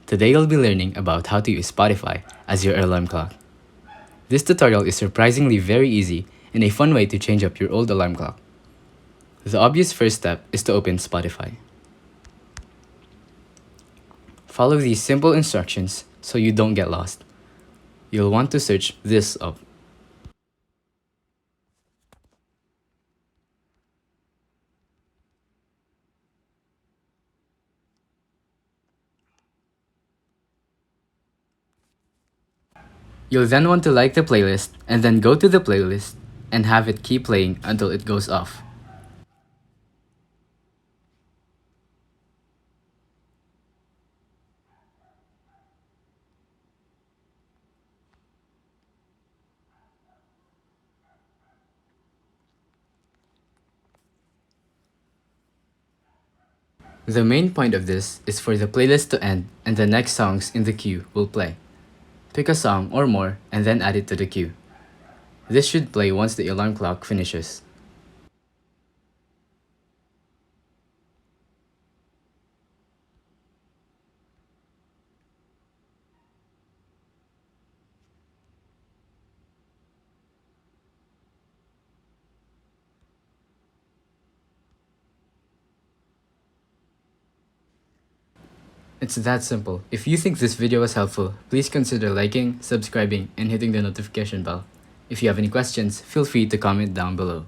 Today you'll be learning about how to use Spotify as your alarm clock. This tutorial is surprisingly very easy and a fun way to change up your old alarm clock. The obvious first step is to open Spotify. Follow these simple instructions so you don't get lost. You'll want to search this up. You'll then want to like the playlist and then go to the playlist and have it keep playing until it goes off. The main point of this is for the playlist to end and the next songs in the queue will play. Pick a song or more and then add it to the queue. This should play once the alarm clock finishes. It's that simple. If you think this video was helpful, please consider liking, subscribing, and hitting the notification bell. If you have any questions, feel free to comment down below.